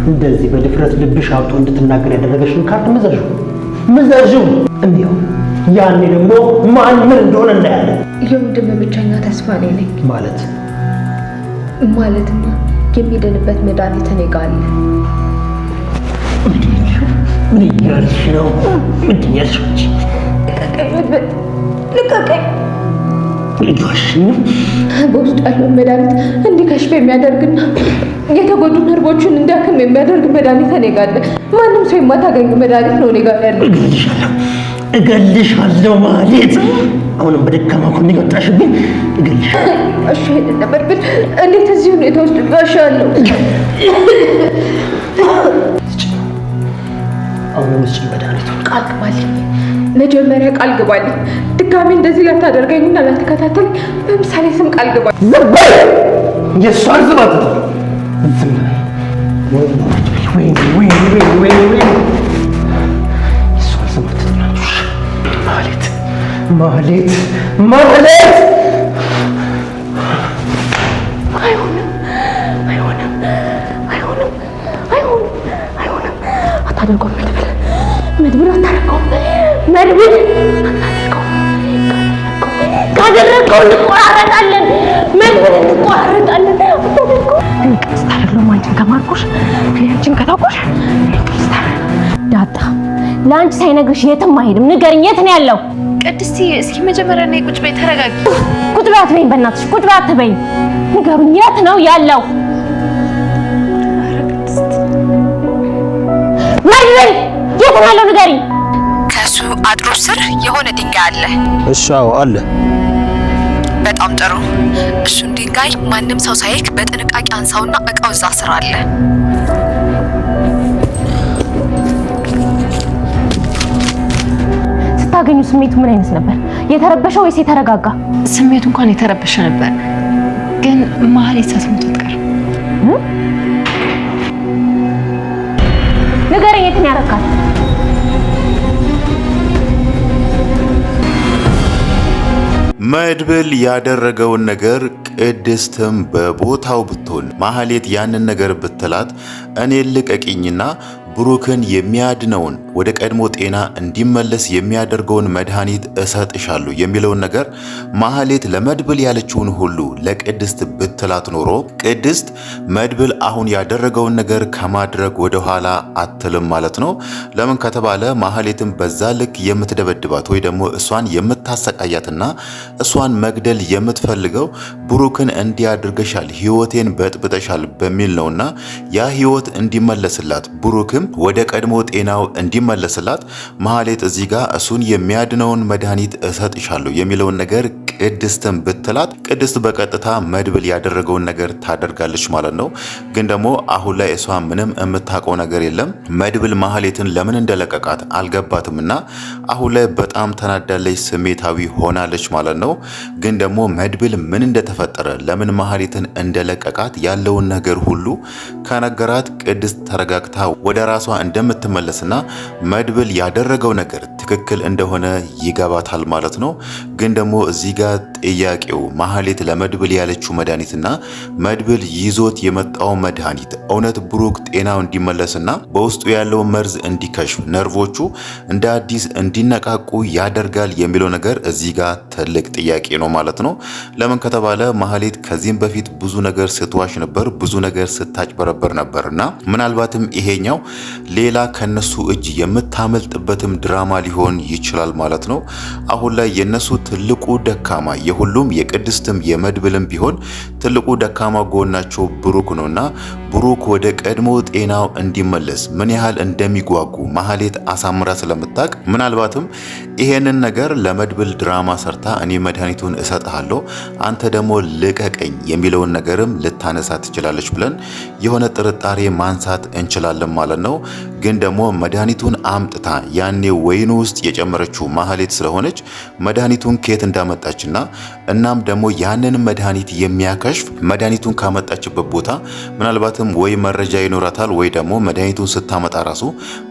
እንደዚህ በድፍረት ልብሽ አውጥቶ እንድትናገር ያደረገሽን ካርድ ምዘዡ እንዲያው ያኔ ደግሞ ማን ምን እንደሆነ እናያለን። የወንድም ብቸኛ ተስፋ ነኝ ማለትማ የሚድንበት መድኃኒት እኔ ጋር አለ። ምን እያልሽ ነው? ምንድን ያልሽ? ልቀቀኝ። ልጆሽን በውስጡ ያለውን መድኃኒት እንዲከሽፍ የሚያደርግና የተጎዱ ነርቮቹን እንዲያክም የሚያደርግ መድኃኒት እኔ ጋር አለ። ማንም ሰው የማታገኙ መድኃኒት ነው እኔ ጋር ያለው። እገልሻለሁ ማለት አሁንም በደካማ ጎን የወጣሽብኝ እገልሻለሁ። እሺ ሄደን ነበር ብል እንዴት እዚህ ሁኔታ ውስጥ ጋሻለሁ? አሁንም እሺ መድኃኒቱን ቃል ግባልኝ። መጀመሪያ ቃል ግባልኝ። ድጋሜ እንደዚህ ላታደርገኝና ላትከታተልኝ በምሳሌ ስም ቃል ግባልኝ። ዝም በይ! የእሷን ዝም አትበይ! ዝም በይ! ወይ የእሷን ዝም አትበይ! ማህሌት አይሆንም አታደርገውም። መድብል አታደርገውም። ካደረገው እንቆራረጣለን። መድብል እንቆራረጣለን። አንቺን ከማርኩሽ አንቺን ከታውቁሽ ዳጣ ለአንቺ ሳይነግርሽ የትም አይሄድም። ንገሪኝ፣ የት ነው ያለው? ቅድስቲ እስኪ መጀመሪያ ነይ ቁጭ በይ፣ ተረጋጊ። ቁጭ በይ አትበይኝ፣ በእናትሽ ቁጭ በይ አትበይኝ። ንገሩኝ፣ የት ነው ያለው? መድብል የት ነው ያለው? ንገሪኝ። ከሱ አጥሩ ስር የሆነ ድንጋይ አለ። እሺ፣ አዎ አለ። በጣም ጥሩ። እሱን ድንጋይ ማንም ሰው ሳይክ በጥንቃቄ አንሳውና እቃው እዛ ስር አለ። ስታገኙ ስሜቱ ምን አይነት ነበር? የተረበሸ ወይስ የተረጋጋ? ስሜቱ እንኳን የተረበሸ ነበር፣ ግን ማህሌት ሳትሞት አትቀርም። ንገረኝ፣ የት ነው ያረካት? መድብል ያደረገውን ነገር ቅድስትም በቦታው ብትሆን ማህሌት ያንን ነገር ብትላት እኔ ልቀቂኝና ብሩክን የሚያድነውን ወደ ቀድሞ ጤና እንዲመለስ የሚያደርገውን መድኃኒት እሰጥሻለሁ የሚለውን ነገር ማህሌት ለመድብል ያለችውን ሁሉ ለቅድስት ብትላት ኖሮ ቅድስት መድብል አሁን ያደረገውን ነገር ከማድረግ ወደ ኋላ አትልም ማለት ነው። ለምን ከተባለ ማህሌትም በዛ ልክ የምትደበድባት ወይ ደግሞ እሷን የምታሰቃያትና እሷን መግደል የምትፈልገው ብሩክን እንዲያድርገሻል፣ ህይወቴን በጥብጠሻል በሚል ነውና ያ ህይወት እንዲመለስላት ብሩክም ወደ ቀድሞ ጤናው እንዲመለስላት ማህሌት እዚህ ጋር እሱን የሚያድነውን መድኃኒት እሰጥሻለሁ የሚለውን ነገር ቅድስትን ብትላት ቅድስት በቀጥታ መድብል ያደረገውን ነገር ታደርጋለች ማለት ነው። ግን ደግሞ አሁን ላይ እሷ ምንም የምታውቀው ነገር የለም። መድብል ማህሌትን ለምን እንደለቀቃት አልገባትምና አሁን ላይ በጣም ተናዳለች፣ ስሜታዊ ሆናለች ማለት ነው። ግን ደግሞ መድብል ምን እንደተፈጠረ ለምን ማህሌትን እንደለቀቃት ያለውን ነገር ሁሉ ከነገራት ቅድስት ተረጋግታ ወደ ራሷ እንደምትመለስና መድብል ያደረገው ነገር ትክክል እንደሆነ ይገባታል ማለት ነው። ግን ደግሞ እዚህ ጋር ጥያቄው ማህሌት ለመድብል ያለችው መድኃኒትና መድብል ይዞት የመጣው መድኃኒት እውነት ብሩክ ጤናው እንዲመለስና በውስጡ ያለው መርዝ እንዲከሽፍ ነርቮቹ እንደ አዲስ እንዲነቃቁ ያደርጋል የሚለው ነገር እዚህ ጋር ትልቅ ጥያቄ ነው ማለት ነው። ለምን ከተባለ ማህሌት ከዚህም በፊት ብዙ ነገር ስትዋሽ ነበር፣ ብዙ ነገር ስታጭበረበር ነበርና ምናልባትም ይሄኛው ሌላ ከነሱ እጅ የምታመልጥበትም ድራማ ሊሆን ይችላል ማለት ነው። አሁን ላይ የነሱ ትልቁ ደካማ የሁሉም የቅድስትም የመድብልም ቢሆን ትልቁ ደካማ ጎናቸው ብሩክ ነውና ብሩክ ወደ ቀድሞ ጤናው እንዲመለስ ምን ያህል እንደሚጓጉ ማህሌት አሳምራ ስለምታውቅ ምናልባትም ይሄንን ነገር ለመድብል ድራማ ሰርታ እኔ መድኃኒቱን እሰጥሃለሁ አንተ ደግሞ ልቀቀኝ የሚለውን ነገርም ልታነሳ ትችላለች ብለን የሆነ ጥርጣሬ ማንሳት እንችላለን ማለት ነው። ግን ደግሞ መድኃኒቱን አምጥታ ያኔ ወይኑ ውስጥ የጨመረችው ማህሌት ስለሆነች መድኃኒቱን ከየት እንዳመጣችና እናም ደግሞ ያንን መድኃኒት የሚያከሽፍ መድኃኒቱን ካመጣችበት ቦታ ምናልባትም ወይ መረጃ ይኖራታል ወይ ደግሞ መድኃኒቱን ስታመጣ ራሱ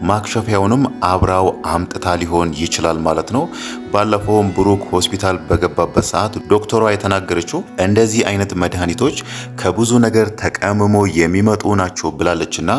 ማክሸፊያውንም አብራው አምጥታ ሊሆን ይችላል ማለት ነው። ባለፈውም ብሩክ ሆስፒታል በገባበት ሰዓት ዶክተሯ የተናገረችው እንደዚህ አይነት መድኃኒቶች ከብዙ ነገር ተቀምሞ የሚመጡ ናቸው ብላለችና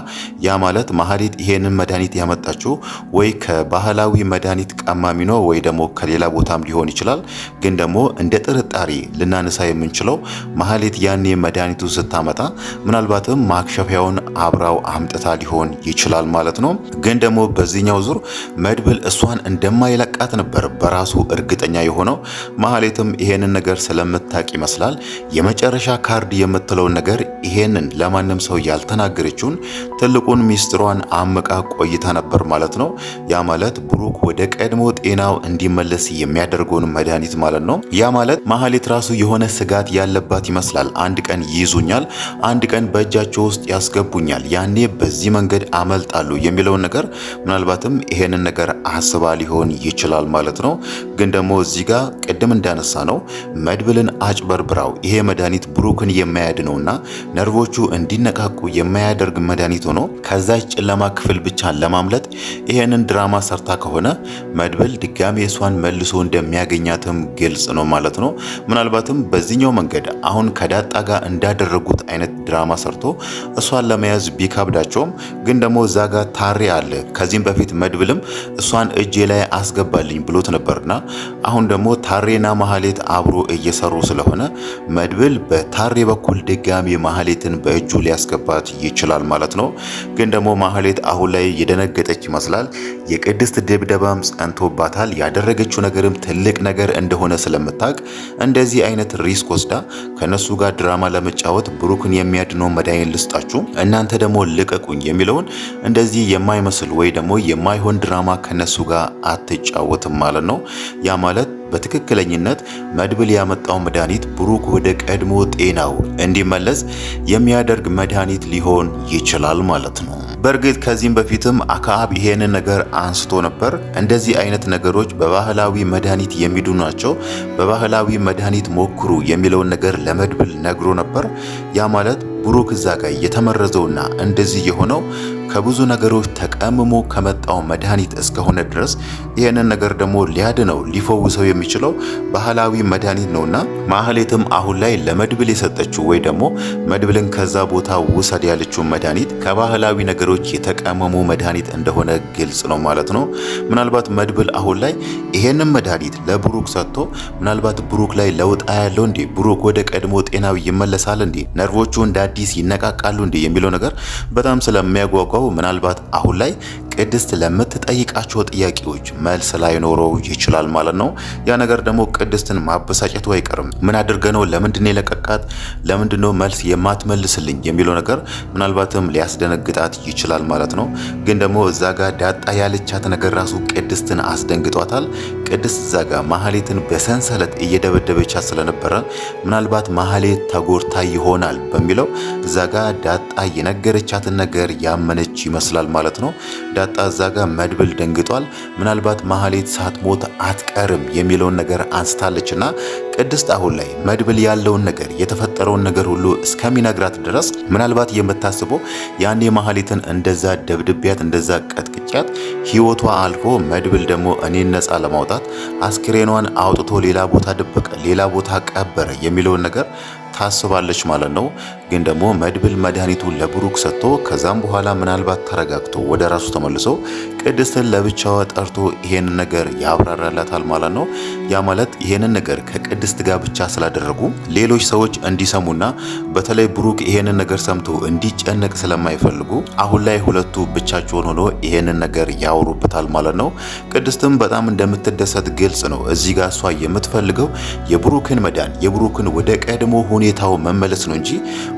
ያ ማለት ማህሌት ይሄንን መድኃኒት ያመጣችው ወይ ከባህላዊ መድኃኒት ቀማሚ ነው ወይ ደግሞ ከሌላ ቦታም ሊሆን ይችላል። ግን ደግሞ እንደ ጥርጣሬ ልናነሳ የምንችለው ማህሌት ያኔ መድኃኒቱ ስታመጣ ምናልባትም ማክሸፊያውን አብራው አምጥታ ሊሆን ይችላል ማለት ነው። ግን ደግሞ በዚህኛው ዙር መድብል እሷን እንደማይለቃት ነበር በራሱ እርግጠኛ የሆነው። ማህሌትም ይሄንን ነገር ስለምታቅ ይመስላል የመጨረሻ ካርድ የምትለውን ነገር ይሄንን ለማንም ሰው ያልተናገረችውን ትልቁን ሚስጥሯን አምቃ ቆይታ ነበር ማለት ነው። ያ ማለት ብሩክ ወደ ቀድሞ ጤናው እንዲመለስ የሚያደርገውን መድኃኒት ማለት ነው። ያ ማለት ማህሌት ራሱ የሆነ ስጋት ያለባት ይመስላል። አንድ ቀን ይይዙኛል፣ አንድ ቀን በእጃቸው ውስጥ ያስገቡኛል፣ ያኔ በዚህ መንገድ አመልጣሉ የሚለውን ነገር ምናልባትም ይሄንን ነገር አስባ ሊሆን ይችላል ማለት ነው። ግን ደግሞ እዚህ ጋር ቅድም እንዳነሳ ነው መድብልን አጭበርብራው ይሄ መድኃኒት ብሩክን የማያድነውና ነርቮቹ እንዲነቃቁ የማያደርግ መድኃኒት ሆኖ ከዛች ጨለማ ክፍል ብቻ ለማምለጥ ይሄንን ድራማ ሰርታ ከሆነ መድብል ድጋሜ እሷን መልሶ እንደሚያገኛትም ግልጽ ነው ማለት ነው። ምናልባትም በዚህኛው መንገድ አሁን ከዳጣ ጋር እንዳደረጉት አይነት ድራማ ሰርቶ እሷን ለመያዝ ቢከብዳቸውም ግን ደግሞ እዛ ጋር ታሬ አለ። ከዚህም በፊት መድብልም እሷን እጄ ላይ አስገባልኝ ብሎት ነበርና አሁን ደግሞ ታሬና ማህሌት አብሮ እየሰሩ ስለሆነ መድብል በታሬ በኩል ድጋሜ ማህሌትን በእጁ ሊያስገባት ይችላል ማለት ነው። ግን ደግሞ ማህሌት አሁን ላይ የደነገጠች ይመስላል። የቅድስት ድብደባም ጸንቶባታል። ያደረገችው ነገርም ትልቅ ነገር እንደሆነ ስለምታውቅ እንደዚህ አይነት ሪስክ ወስዳ ከነሱ ጋር ድራማ ለመጫወት ብሩክን የሚያድነው መድኃኒት ልስጣችሁ እናንተ ደግሞ ልቀቁኝ የሚለውን እንደዚህ የማይመስል ወይ ደግሞ የማይሆን ድራማ ከነሱ ጋር አትጫወትም ማለት ነው። ያ ማለት በትክክለኝነት መድብል ያመጣው መድኃኒት ብሩክ ወደ ቀድሞ ጤናው እንዲመለስ የሚያደርግ መድኃኒት ሊሆን ይችላል ማለት ነው። በእርግጥ ከዚህም በፊትም አክዓብ ይሄንን ነገር አንስቶ ነበር። እንደዚህ አይነት ነገሮች በባህላዊ መድኃኒት የሚድኑ ናቸው፣ በባህላዊ መድኃኒት ሞክሩ የሚለውን ነገር ለመድብል ነግሮ ነበር። ያ ማለት ብሩክ እዛ ጋር የተመረዘውና እንደዚህ የሆነው ከብዙ ነገሮች ተቀምሞ ከመጣው መድኃኒት እስከሆነ ድረስ ይሄንን ነገር ደግሞ ሊያድነው ሊፈውሰው የሚችለው ባህላዊ መድኃኒት ነውና ማህሌትም አሁን ላይ ለመድብል የሰጠችው ወይ ደግሞ መድብልን ከዛ ቦታ ውሰድ ያለችው መድኃኒት ከባህላዊ ነገሮች የተቀመሙ መድኃኒት እንደሆነ ግልጽ ነው ማለት ነው። ምናልባት መድብል አሁን ላይ ይሄንን መድኃኒት ለብሩክ ሰጥቶ ምናልባት ብሩክ ላይ ለውጥ ያለው እንዴ፣ ብሩክ ወደ ቀድሞ ጤናው ይመለሳል እንዴ፣ ነርቮቹ እንደ አዲስ ይነቃቃሉ እንዴ የሚለው ነገር በጣም ስለሚያጓጓው ምናልባት አሁን ላይ ቅድስት ለምትጠይቃቸው ጥያቄዎች መልስ ላይኖረው ይችላል ማለት ነው። ያ ነገር ደግሞ ቅድስትን ማበሳጨቱ አይቀርም። ምን አድርገነው ለምንድነው የለቀቃት ለምንድነው መልስ የማትመልስልኝ የሚለው ነገር ምናልባትም ሊያስደነግጣት ይችላል ማለት ነው። ግን ደግሞ እዛ ጋር ዳጣ ያለቻት ነገር ራሱ ቅድስትን አስደንግጧታል። ቅድስት እዛ ጋር ማህሌትን በሰንሰለት እየደበደበቻት ስለነበረ ምናልባት ማህሌት ተጎድታ ይሆናል በሚለው እዛ ጋር ዳጣ የነገረቻትን ነገር ያመነች ይመስላል ማለት ነው። ዳጣ እዛ ጋር መድብል ደንግጧል። ምናልባት ማህሌት ሳትሞት አትቀርም የሚለውን ነገር አንስታለችና ቅድስት አሁን ላይ መድብል ያለውን ነገር የተፈጠረውን ነገር ሁሉ እስከሚነግራት ድረስ ምናልባት የምታስበው ያኔ ማህሌትን እንደዛ ደብድቢያት እንደዛ ቀጥቅጫት ህይወቷ አልፎ መድብል ደግሞ እኔን ነፃ ለማውጣት አስክሬኗን አውጥቶ ሌላ ቦታ ደበቀ፣ ሌላ ቦታ ቀበረ የሚለውን ነገር ታስባለች ማለት ነው። ግን ደግሞ መድብል መድኃኒቱን ለብሩክ ሰጥቶ ከዛም በኋላ ምናልባት ተረጋግቶ ወደ ራሱ ተመልሶ ቅድስትን ለብቻዋ ጠርቶ ይሄንን ነገር ያብራራላታል ማለት ነው። ያ ማለት ይሄንን ነገር ከቅድስት ጋር ብቻ ስላደረጉ ሌሎች ሰዎች እንዲሰሙና በተለይ ብሩክ ይሄንን ነገር ሰምቶ እንዲጨነቅ ስለማይፈልጉ አሁን ላይ ሁለቱ ብቻቸውን ሆኖ ይሄንን ነገር ያወሩበታል ማለት ነው። ቅድስትም በጣም እንደምትደሰት ግልጽ ነው። እዚህ ጋር እሷ የምትፈልገው የብሩክን መዳን የብሩክን ወደ ቀድሞ ሁኔታው መመለስ ነው እንጂ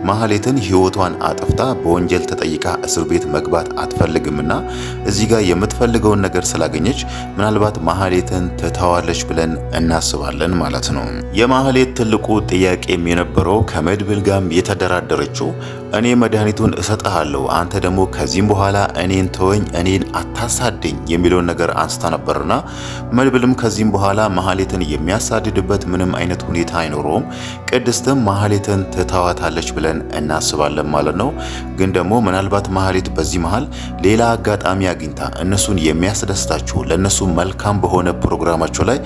ማህሌትን ህይወቷን አጥፍታ በወንጀል ተጠይቃ እስር ቤት መግባት አትፈልግምና እዚህ ጋር የምትፈልገውን ነገር ስላገኘች ምናልባት ማህሌትን ትተዋለች ብለን እናስባለን ማለት ነው። የማህሌት ትልቁ ጥያቄም የነበረው ከመድብል ጋር የተደራደረችው እኔ መድኃኒቱን እሰጥሃለሁ፣ አንተ ደግሞ ከዚህም በኋላ እኔን ተወኝ፣ እኔን አታሳደኝ የሚለውን ነገር አንስታ ነበርና መድብልም ከዚህም በኋላ ማህሌትን የሚያሳድድበት ምንም አይነት ሁኔታ አይኖረውም። ቅድስትም ማህሌትን ትተዋታለች ብለን እናስባለን ማለት ነው። ግን ደግሞ ምናልባት ማህሌት በዚህ መሃል ሌላ አጋጣሚ አግኝታ እነሱን የሚያስደስታቸው ለነሱ መልካም በሆነ ፕሮግራማቸው ላይ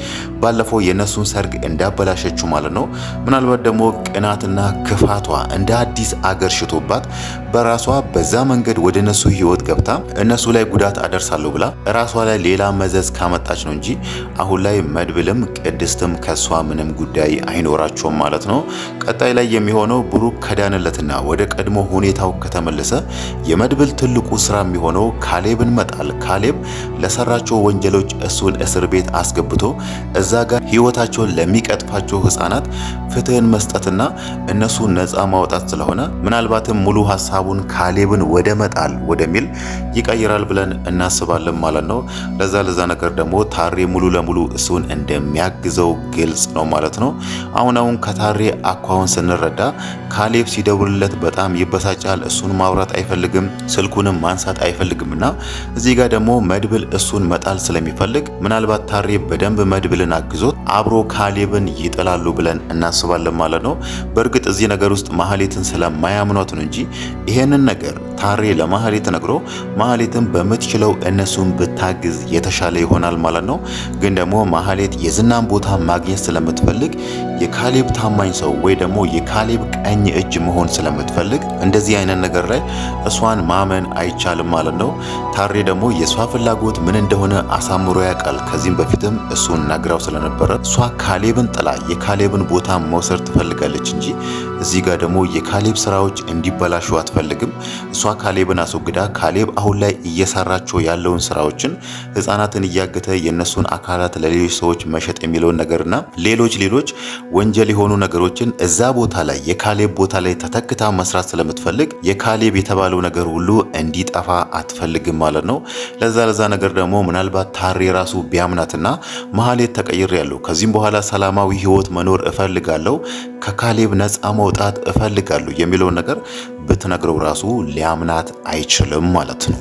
ባለፈው የነሱን ሰርግ እንዳበላሸችው ማለት ነው። ምናልባት ደግሞ ቅናትና ክፋቷ እንደ አዲስ አገር ሽቶባት በራሷ በዛ መንገድ ወደ እነሱ ህይወት ገብታ እነሱ ላይ ጉዳት አደርሳለሁ ብላ ራሷ ላይ ሌላ መዘዝ ካመጣች ነው እንጂ አሁን ላይ መድብልም ቅድስትም ከሷ ምንም ጉዳይ አይኖራቸውም ማለት ነው። ቀጣይ ላይ የሚሆነው ብሩክ ከዳንለትና ወደ ቀድሞ ሁኔታው ከተመለሰ የመድብል ትልቁ ስራ የሚሆነው ካሌብን መጣል። ካሌብ ለሰራቸው ወንጀሎች እሱን እስር ቤት አስገብቶ እዛ ጋር ህይወታቸውን ለሚቀጥፋቸው ህፃናት ፍትህን መስጠትና እነሱ ነፃ ማውጣት ስለሆነ ምናልባትም ሙሉ ሐሳቡን ካሌብን ወደ መጣል ወደሚል ይቀይራል ብለን እናስባለን ማለት ነው። ለዛ ነገር ደግሞ ታሬ ሙሉ ለሙሉ እሱን እንደሚያግዘው ግልጽ ነው ማለት ነው። አሁን ከታሬ አኳውን ስንረዳ ካሌብ ሲደውልለት በጣም ይበሳጫል። እሱን ማውራት አይፈልግም፣ ስልኩንም ማንሳት አይፈልግምና እዚህ ጋር ደግሞ መድብል እሱን መጣል ስለሚፈልግ ምናልባት ታሬ በደንብ መድብልን አግዞት አብሮ ካሌብን ይጥላሉ ብለን እናስባለን ማለት ነው። በእርግጥ እዚህ ነገር ውስጥ ማህሌትን ስለማያምኗት ነው እንጂ ይሄንን ነገር ታሬ ለማህሌት ነግሮ ማህሌትን በምትችለው እነሱን ብታግዝ የተሻለ ይሆናል ማለት ነው። ግን ደግሞ ማህሌት የዝናን ቦታ ማግኘት ስለምትፈልግ የካሌብ ታማኝ ሰው ወይ ደግሞ የካሌብ ቀኝ እጅ መሆን ስለምትፈልግ እንደዚህ አይነት ነገር ላይ እሷን ማመን አይቻልም ማለት ነው። ታሬ ደግሞ የሷ ፍላጎት ምን እንደሆነ አሳምሮ ያውቃል። ከዚህም በፊትም እሱን ነግራው ስለነበረ እሷ ካሌብን ጥላ የካሌብን ቦታ መውሰድ ትፈልጋለች እንጂ እዚህ ጋር ደግሞ የካሌብ ስራዎች እንዲበላሹ አትፈልግም። እሷ ካሌብን አስወግዳ ካሌብ አሁን ላይ እየሰራቸው ያለውን ስራዎችን ህፃናትን እያገተ የነሱን አካላት ለሌሎች ሰዎች መሸጥ የሚለውን ነገርና ሌሎች ወንጀል የሆኑ ነገሮችን እዛ ቦታ ላይ የካሌብ ቦታ ላይ ተተክታ መስራት ስለምትፈልግ የካሌብ የተባለው ነገር ሁሉ እንዲጠፋ አትፈልግም ማለት ነው። ለዛ ነገር ደግሞ ምናልባት ታሬ ራሱ ቢያምናትና ማህሌት ተቀይሬያለሁ፣ ከዚህም በኋላ ሰላማዊ ህይወት መኖር እፈልጋለሁ፣ ከካሌብ ነፃ መውጣት እፈልጋለሁ የሚለውን ነገር ብትነግረው ራሱ ሊያምናት አይችልም ማለት ነው።